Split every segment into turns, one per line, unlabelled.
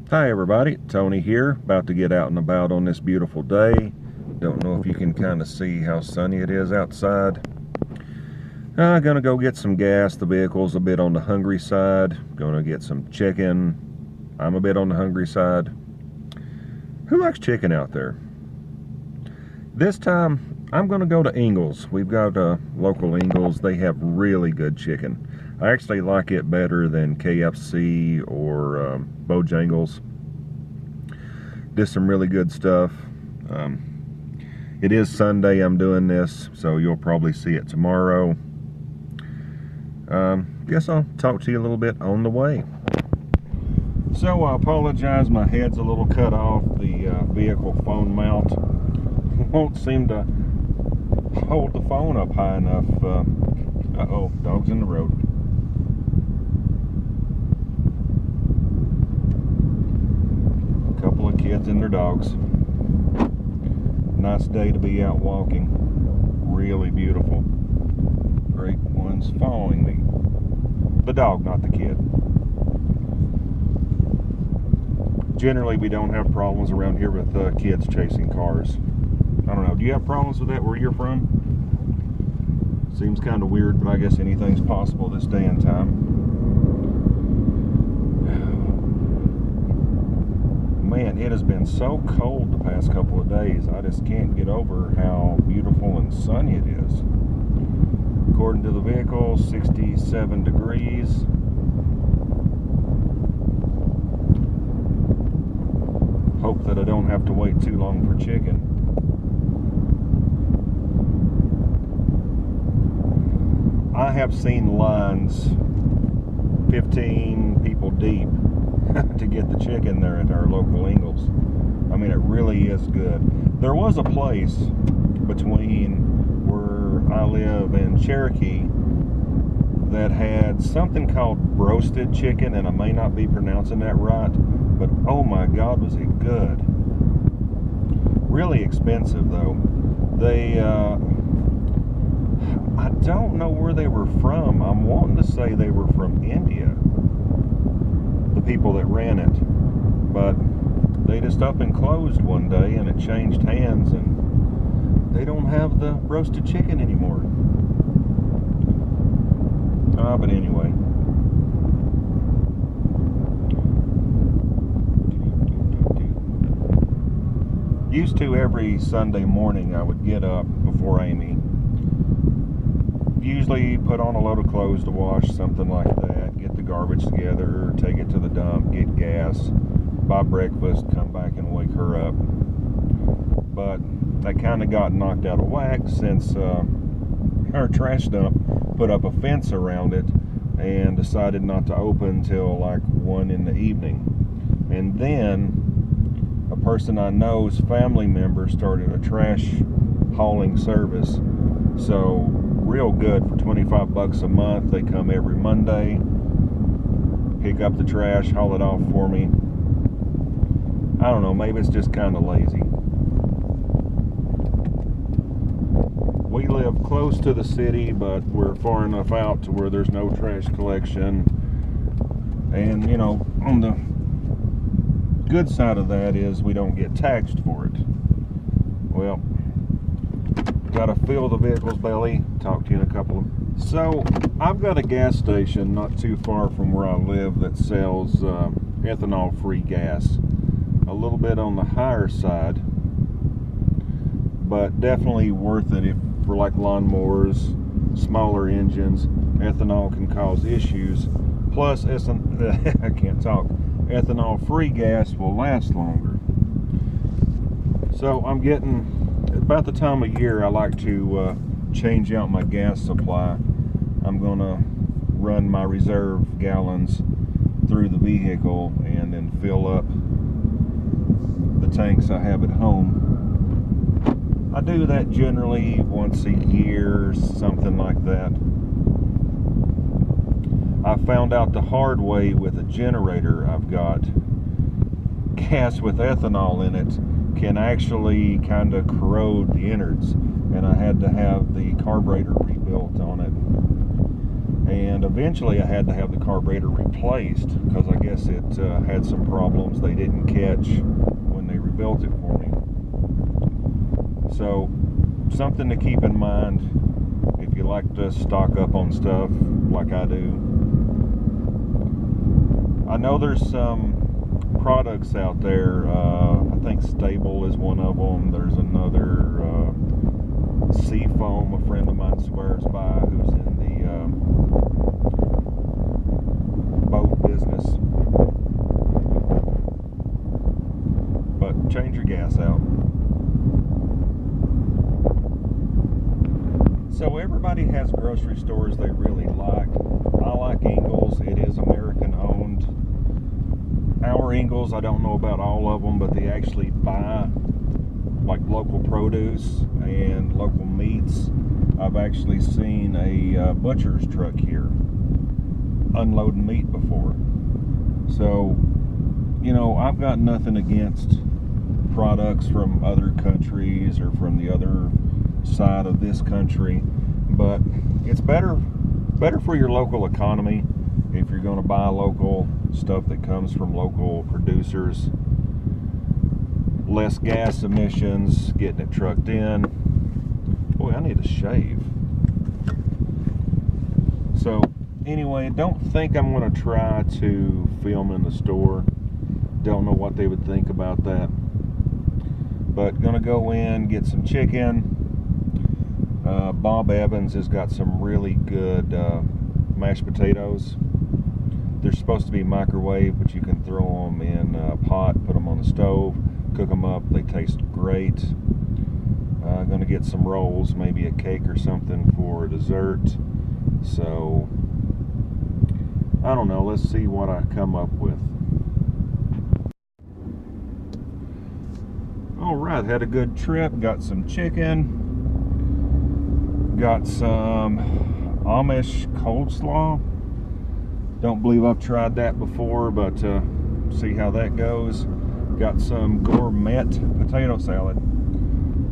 Hi everybody, Tony here, about to get out and about on this beautiful day. Don't know if you can kind of see how sunny it is outside. I'm gonna go get some gas. The vehicle's a bit on the hungry side. Gonna get some chicken. I'm a bit on the hungry side. Who likes chicken out there? This time, I'm gonna go to Ingles. We've got local Ingles. They have really good chicken. I actually like it better than KFC or Bojangles. Did some really good stuff. It is Sunday I'm doing this, so you'll probably see it tomorrow. Guess I'll talk to you a little bit on the way. So I apologize, my head's a little cut off. The vehicle phone mount won't seem to hold the phone up high enough. Uh-oh, dog's in the road. A couple of kids and their dogs. Nice day to be out walking. Really beautiful. Great one's following me. The dog, not the kid. Generally, we don't have problems around here with kids chasing cars. I don't know, do you have problems with that where you're from? Seems kind of weird, but I guess anything's possible this day and time. Man, it has been so cold the past couple of days. I just can't get over how beautiful and sunny it is. According to the vehicle, 67 degrees. Hope that I don't have to wait too long for chicken. I have seen lines 15 people deep to get the chicken there at our local Ingles. I mean, it really is good. There was a place between where I live and Cherokee that had something called roasted chicken, and I may not be pronouncing that right, but oh my God, was it good. Really expensive though. They I don't know where they were from. I'm wanting to say they were from India, the people that ran it, but they just up and closed one day and it changed hands and they don't have the roasted chicken anymore. But anyway. Used to every Sunday morning I would get up before Amy, usually put on a load of clothes to wash, something like that, get the garbage together, take it to the dump, get gas, buy breakfast, come back and wake her up. But that kind of got knocked out of whack since our trash dump put up a fence around it and decided not to open till like 1 in the evening. And then a person I know's family member started a trash hauling service. So real good for 25 bucks a month. They come every Monday, pick up the trash, haul it off for me. I don't know, maybe it's just kind of lazy. We live close to the city, but we're far enough out to where there's no trash collection. And, you know, on the good side of that is we don't get taxed for it. Well, gotta fill the vehicle's belly. Talk to you in a couple of... So, I've got a gas station not too far from where I live that sells ethanol-free gas. A little bit on the higher side, but definitely worth it if for like lawnmowers, smaller engines. Ethanol can cause issues. Plus, I can't talk. Ethanol-free gas will last longer. So I'm getting, about the time of year I like to change out my gas supply. I'm gonna run my reserve gallons through the vehicle and then fill up the tanks I have at home. I do that generally once a year, something like that. I found out the hard way with a generator I've got. Gas with ethanol in it can actually kind of corrode the innards, and I had to have the carburetor rebuilt on it. And eventually I had to have the carburetor replaced because I guess it had some problems they didn't catch when they rebuilt it for me. So something to keep in mind if you like to stock up on stuff like I do. I know there's some products out there. I think Stable is one of them. There's another Seafoam a friend of mine swears by, who's in the boat business. But change your gas out. So everybody has grocery stores they really like. I like Ingles. It is American owned. Our Ingles, I don't know about all of them, but they actually buy like local produce and local meats. I've actually seen a butcher's truck here unloading meat before. So, you know, I've got nothing against products from other countries or from the other side of this country, but it's better for your local economy if you're going to buy local stuff that comes from local producers. Less gas emissions, getting it trucked in. Boy, I need to shave. So anyway, don't think I'm going to try to film in the store. Don't know what they would think about that. But gonna go in, get some chicken. Bob Evans has got some really good mashed potatoes. They're supposed to be microwave, but you can throw them in a pot, put them on the stove, cook them up. They taste great. Gonna get some rolls, maybe a cake or something for dessert. So I don't know, let's see what I come up with. Alright, had a good trip, got some chicken, got some Amish coleslaw. Don't believe I've tried that before, but see how that goes. Got some gourmet potato salad.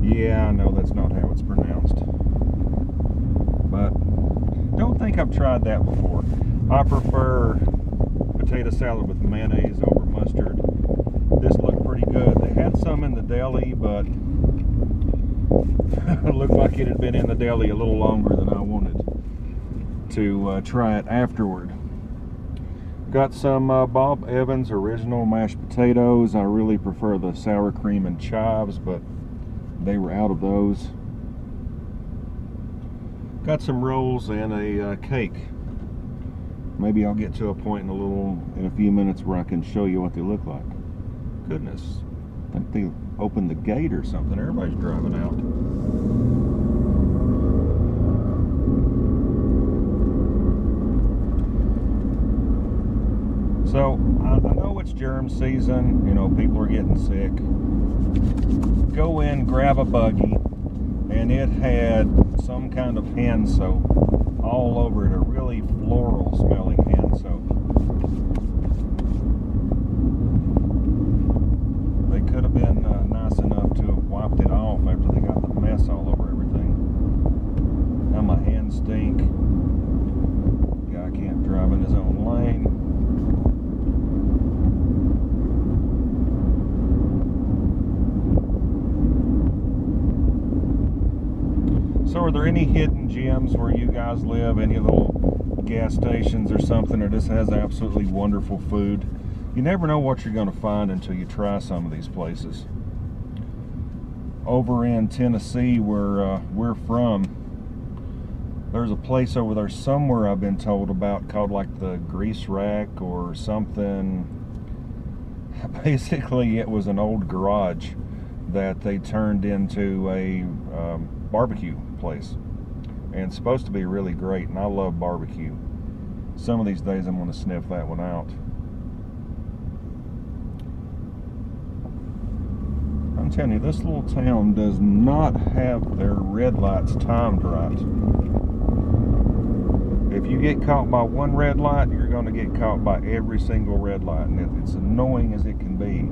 Yeah, I know that's not how it's pronounced, but don't think I've tried that before. I prefer potato salad with mayonnaise over mustard. This looked pretty good. They had some in the deli, but it looked like it had been in the deli a little longer than I wanted to try it afterward. Got some Bob Evans original mashed potatoes. I really prefer the sour cream and chives, but they were out of those. Got some rolls and a cake. Maybe I'll get to a point in a few minutes where I can show you what they look like. Goodness, I think they opened the gate or something. Everybody's driving out. So I know it's germ season, you know, people are getting sick. Go in, grab a buggy, and it had some kind of hand soap all over it, a really floral smelling hand soap. They could have been nice enough to have wiped it off after they got the mess all over everything. Now my hands stink. Guy can't drive in his own lane. So are there any hidden gems where you guys live? Any little gas stations or something that just has absolutely wonderful food? You never know what you're going to find until you try some of these places. Over in Tennessee, where we're from, there's a place over there somewhere I've been told about called like the Grease Rack or something. Basically, it was an old garage that they turned into a barbecue place, and it's supposed to be really great, and I love barbecue. Some of these days I'm going to sniff that one out. I'm telling you, this little town does not have their red lights timed right. If you get caught by one red light, you're going to get caught by every single red light, and it's annoying as it can be.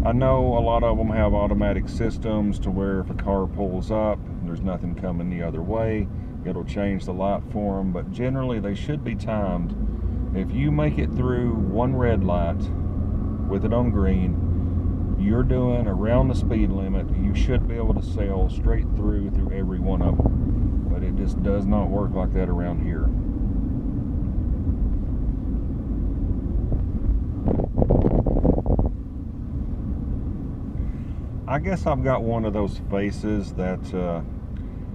I know a lot of them have automatic systems to where if a car pulls up, there's nothing coming the other way. It'll change the light for them, but generally they should be timed. If you make it through one red light with it on green, you're doing around the speed limit. You should be able to sail straight through every one of them, but it just does not work like that around here. I guess I've got one of those faces that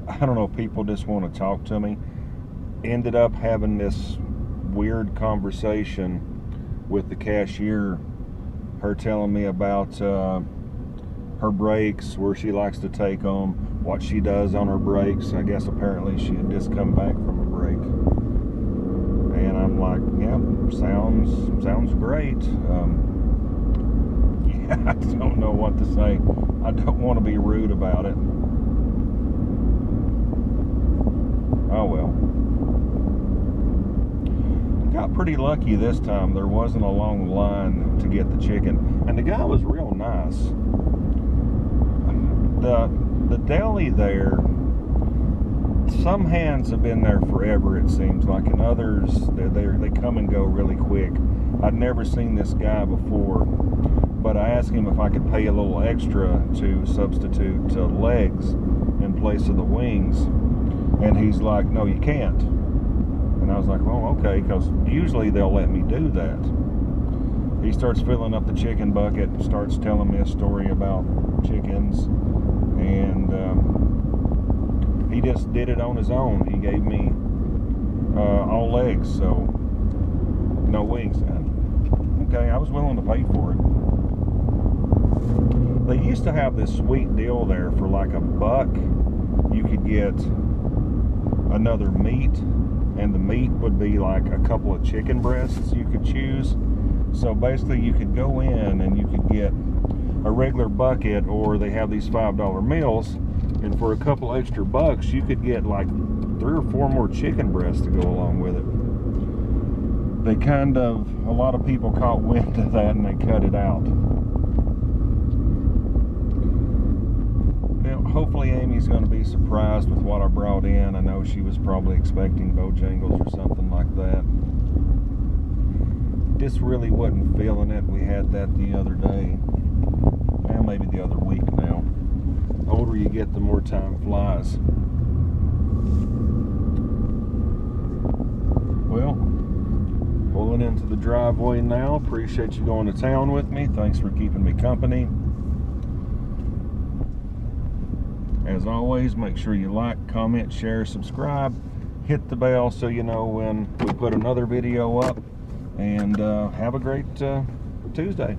I don't know, people just want to talk to me. Ended up having this weird conversation with the cashier, her telling me about her brakes, where she likes to take them, what she does on her brakes. I guess apparently she had just come back from a break, and I'm like, yeah, sounds great. Yeah, I don't know what to say. I don't want to be rude about it. Oh well. Got pretty lucky this time. There wasn't a long line to get the chicken, and the guy was real nice. The deli there, some hands have been there forever, it seems like, and others they come and go really quick. I'd never seen this guy before, but I asked him if I could pay a little extra to substitute legs in place of the wings, and he's like, no, you can't. And I was like, well, okay, because usually they'll let me do that. He starts filling up the chicken bucket, starts telling me a story about chickens, and he just did it on his own. He gave me all legs, so no wings. Okay, I was willing to pay for it. They used to have this sweet deal there for like $1. You could get another meat, and the meat would be like a couple of chicken breasts you could choose. So basically you could go in and you could get a regular bucket, or they have these $5 meals, and for a couple extra bucks you could get like 3 or 4 more chicken breasts to go along with it. They a lot of people caught wind of that and they cut it out. Hopefully Amy's going to be surprised with what I brought in. I know she was probably expecting Bojangles or something like that. Just really wasn't feeling it. We had that the other day, and maybe the other week now. The older you get, the more time flies. Well, pulling into the driveway now. Appreciate you going to town with me. Thanks for keeping me company. As always, make sure you like, comment, share, subscribe, hit the bell so you know when we put another video up, and have a great Tuesday.